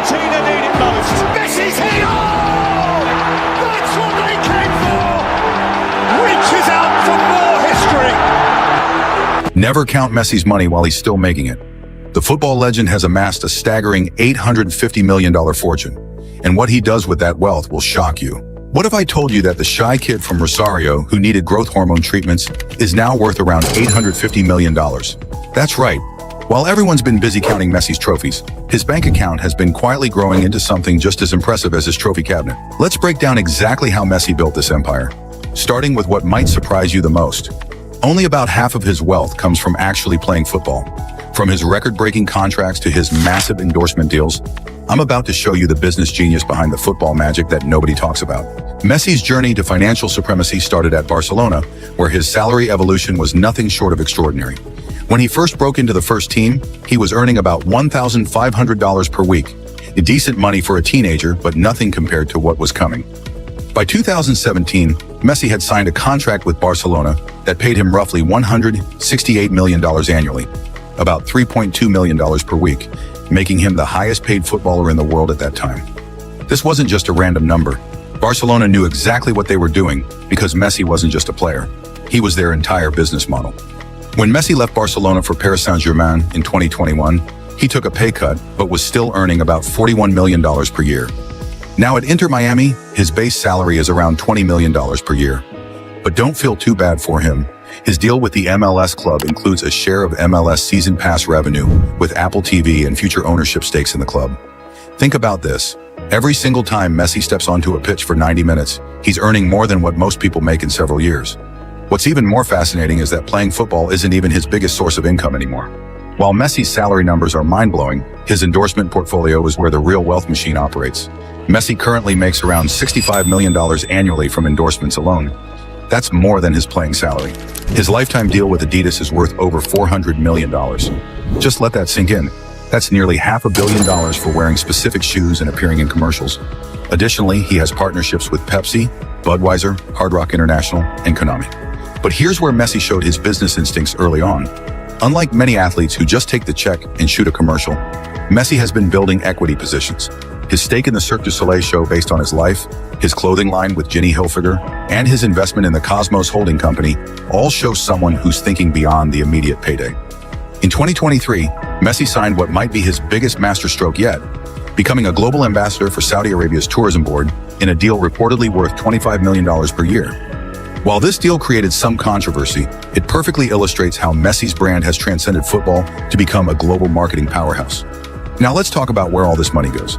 Argentina need it most. Messi's hit! Oh! That's what they came for! Reaches out for more history. Never count Messi's money while he's still making it. The football legend has amassed a staggering $850 million fortune, and what he does with that wealth will shock you. What if I told you that the shy kid from Rosario who needed growth hormone treatments is now worth around $850 million? That's right. While everyone's been busy counting Messi's trophies, his bank account has been quietly growing into something just as impressive as his trophy cabinet. Let's break down exactly how Messi built this empire, starting with what might surprise you the most. Only about half of his wealth comes from actually playing football. From his record-breaking contracts to his massive endorsement deals, I'm about to show you the business genius behind the football magic that nobody talks about. Messi's journey to financial supremacy started at Barcelona, where his salary evolution was nothing short of extraordinary. When he first broke into the first team, he was earning about $1,500 per week. Decent money for a teenager, but nothing compared to what was coming. By 2017, Messi had signed a contract with Barcelona that paid him roughly $168 million annually, about $3.2 million per week, making him the highest paid footballer in the world at that time. This wasn't just a random number. Barcelona knew exactly what they were doing because Messi wasn't just a player. He was their entire business model. When Messi left Barcelona for Paris Saint-Germain in 2021, he took a pay cut but was still earning about $41 million per year. Now at Inter Miami, his base salary is around $20 million per year. But don't feel too bad for him. His deal with the MLS club includes a share of MLS season pass revenue with Apple TV and future ownership stakes in the club. Think about this. Every single time Messi steps onto a pitch for 90 minutes, he's earning more than what most people make in several years. What's even more fascinating is that playing football isn't even his biggest source of income anymore. While Messi's salary numbers are mind-blowing, his endorsement portfolio is where the real wealth machine operates. Messi currently makes around $65 million annually from endorsements alone. That's more than his playing salary. His lifetime deal with Adidas is worth over $400 million. Just let that sink in. That's nearly $500 million for wearing specific shoes and appearing in commercials. Additionally, he has partnerships with Pepsi, Budweiser, Hard Rock International, and Konami. But here's where Messi showed his business instincts early on. Unlike many athletes who just take the check and shoot a commercial, Messi has been building equity positions. His stake in the Cirque du Soleil show based on his life, his clothing line with Ginny Hilfiger, and his investment in the Cosmos Holding Company all show someone who's thinking beyond the immediate payday. In 2023, Messi signed what might be his biggest masterstroke yet, becoming a global ambassador for Saudi Arabia's tourism board in a deal reportedly worth $25 million per year. While this deal created some controversy, it perfectly illustrates how Messi's brand has transcended football to become a global marketing powerhouse. Now let's talk about where all this money goes.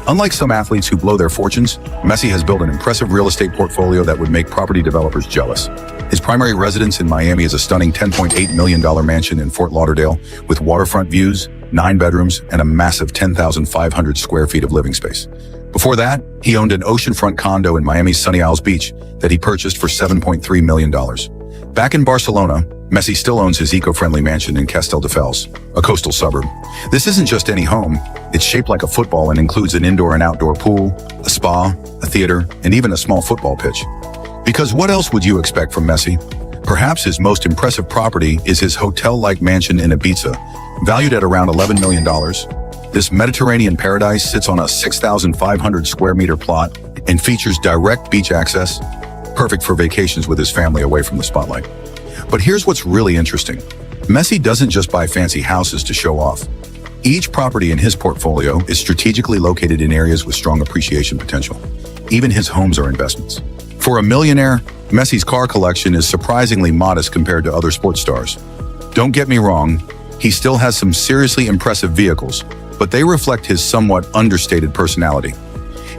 Unlike some athletes who blow their fortunes, Messi has built an impressive real estate portfolio that would make property developers jealous. His primary residence in Miami is a stunning $10.8 million mansion in Fort Lauderdale with waterfront views, 9 bedrooms, and a massive 10,500 square feet of living space. Before that, he owned an oceanfront condo in Miami's Sunny Isles Beach that he purchased for $7.3 million. Back in Barcelona, Messi still owns his eco-friendly mansion in Castelldefels, a coastal suburb. This isn't just any home. It's shaped like a football and includes an indoor and outdoor pool, a spa, a theater, and even a small football pitch. Because what else would you expect from Messi? Perhaps his most impressive property is his hotel-like mansion in Ibiza, valued at around $11 million. This Mediterranean paradise sits on a 6,500 square meter plot and features direct beach access, perfect for vacations with his family away from the spotlight. But here's what's really interesting. Messi doesn't just buy fancy houses to show off. Each property in his portfolio is strategically located in areas with strong appreciation potential. Even his homes are investments. For a millionaire, Messi's car collection is surprisingly modest compared to other sports stars. Don't get me wrong, he still has some seriously impressive vehicles, but they reflect his somewhat understated personality.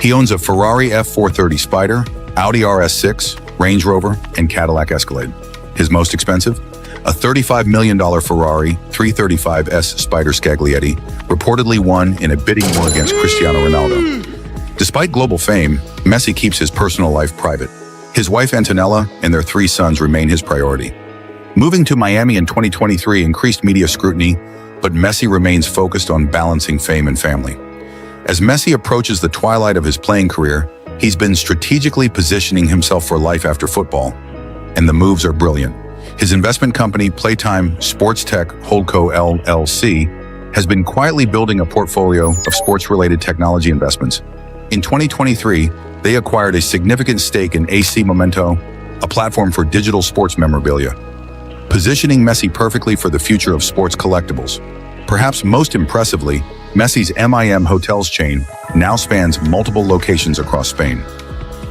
He owns a Ferrari F430 Spider, Audi RS6, Range Rover, and Cadillac Escalade. His most expensive? A $35 million Ferrari 335S Spider Scaglietti, reportedly won in a bidding war against Cristiano Ronaldo. Despite global fame, Messi keeps his personal life private. His wife Antonella and their 3 sons remain his priority. Moving to Miami in 2023 increased media scrutiny, but Messi remains focused on balancing fame and family. As Messi approaches the twilight of his playing career, he's been strategically positioning himself for life after football, and the moves are brilliant. His investment company, Playtime Sports Tech Holdco LLC, has been quietly building a portfolio of sports-related technology investments. In 2023, they acquired a significant stake in AC Momento, a platform for digital sports memorabilia, positioning Messi perfectly for the future of sports collectibles. Perhaps most impressively, Messi's MIM Hotels chain now spans multiple locations across Spain.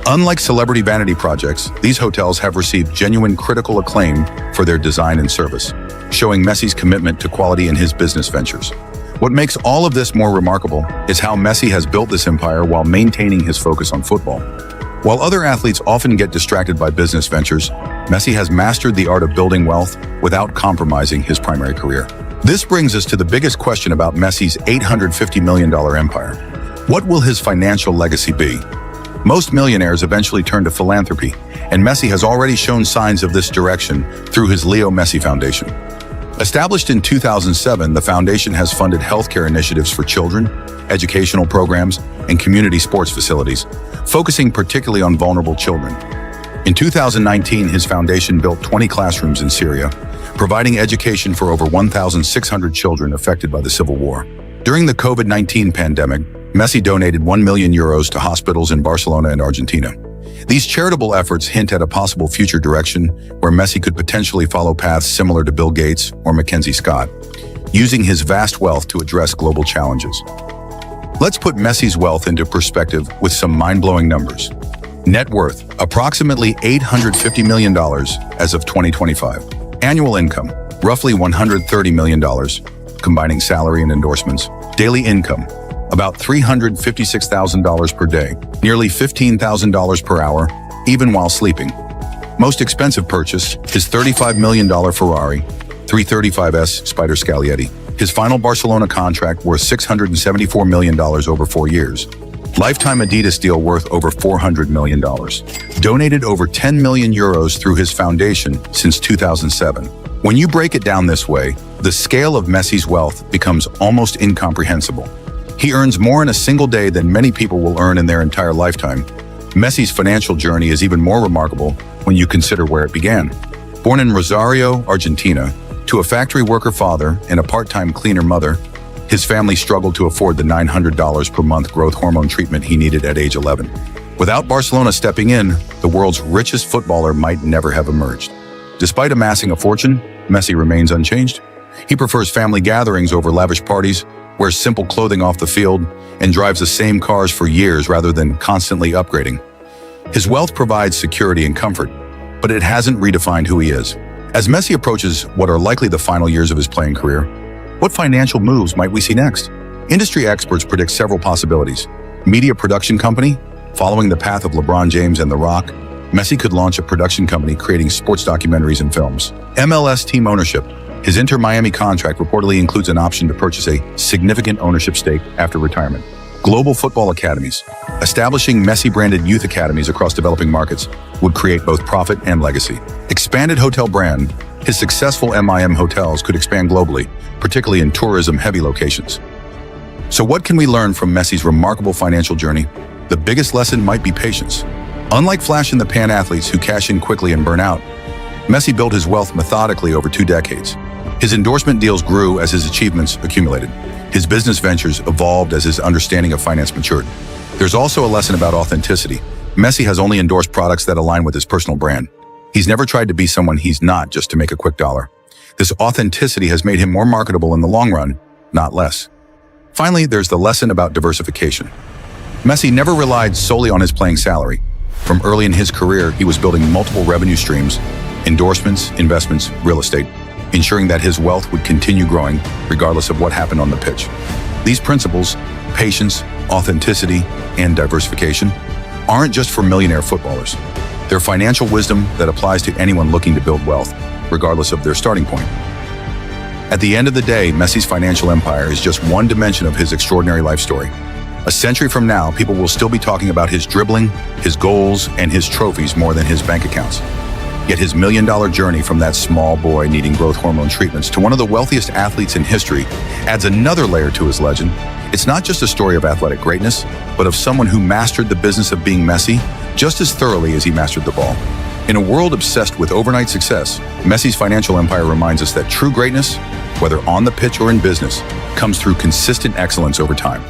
Unlike celebrity vanity projects, these hotels have received genuine critical acclaim for their design and service, showing Messi's commitment to quality in his business ventures. What makes all of this more remarkable is how Messi has built this empire while maintaining his focus on football. While other athletes often get distracted by business ventures, Messi has mastered the art of building wealth without compromising his primary career. This brings us to the biggest question about Messi's $850 million empire. What will his financial legacy be? Most millionaires eventually turn to philanthropy, and Messi has already shown signs of this direction through his Leo Messi Foundation. Established in 2007, the foundation has funded healthcare initiatives for children, educational programs, and community sports facilities, focusing particularly on vulnerable children. In 2019, his foundation built 20 classrooms in Syria, providing education for over 1,600 children affected by the civil war. During the COVID-19 pandemic, Messi donated €1 million to hospitals in Barcelona and Argentina. These charitable efforts hint at a possible future direction where Messi could potentially follow paths similar to Bill Gates or Mackenzie Scott, using his vast wealth to address global challenges. Let's put Messi's wealth into perspective with some mind-blowing numbers. Net worth, approximately $850 million as of 2025. Annual income, roughly $130 million, combining salary and endorsements. Daily income, about $356,000 per day, nearly $15,000 per hour, even while sleeping. Most expensive purchase, his $35 million Ferrari 335S Spider Scaglietti. His final Barcelona contract worth $674 million over 4 years. Lifetime Adidas deal worth over $400 million. Donated over €10 million through his foundation since 2007. When you break it down this way, the scale of Messi's wealth becomes almost incomprehensible. He earns more in a single day than many people will earn in their entire lifetime. Messi's financial journey is even more remarkable when you consider where it began. Born in Rosario, Argentina, to a factory worker father and a part-time cleaner mother, his family struggled to afford the $900 per month growth hormone treatment he needed at age 11. Without Barcelona stepping in, the world's richest footballer might never have emerged. Despite amassing a fortune, Messi remains unchanged. He prefers family gatherings over lavish parties, wears simple clothing off the field, and drives the same cars for years rather than constantly upgrading. His wealth provides security and comfort, but it hasn't redefined who he is. As Messi approaches what are likely the final years of his playing career, what financial moves might we see next? Industry experts predict several possibilities. Media production company? Following the path of LeBron James and The Rock, Messi could launch a production company creating sports documentaries and films. MLS team ownership. His Inter Miami contract reportedly includes an option to purchase a significant ownership stake after retirement. Global football academies. Establishing Messi-branded youth academies across developing markets would create both profit and legacy. Expanded hotel brand. His successful MIM hotels could expand globally, particularly in tourism-heavy locations. So what can we learn from Messi's remarkable financial journey? The biggest lesson might be patience. Unlike flash-in-the-pan athletes who cash in quickly and burn out, Messi built his wealth methodically over 2 decades. His endorsement deals grew as his achievements accumulated. His business ventures evolved as his understanding of finance matured. There's also a lesson about authenticity. Messi has only endorsed products that align with his personal brand. He's never tried to be someone he's not just to make a quick dollar. This authenticity has made him more marketable in the long run, not less. Finally, there's the lesson about diversification. Messi never relied solely on his playing salary. From early in his career, he was building multiple revenue streams, endorsements, investments, real estate, ensuring that his wealth would continue growing regardless of what happened on the pitch. These principles, patience, authenticity, and diversification, aren't just for millionaire footballers. They're financial wisdom that applies to anyone looking to build wealth, regardless of their starting point. At the end of the day, Messi's financial empire is just one dimension of his extraordinary life story. A century from now, people will still be talking about his dribbling, his goals, and his trophies more than his bank accounts. Yet his million-dollar journey from that small boy needing growth hormone treatments to one of the wealthiest athletes in history adds another layer to his legend. It's not just a story of athletic greatness, but of someone who mastered the business of being Messi just as thoroughly as he mastered the ball. In a world obsessed with overnight success, Messi's financial empire reminds us that true greatness, whether on the pitch or in business, comes through consistent excellence over time.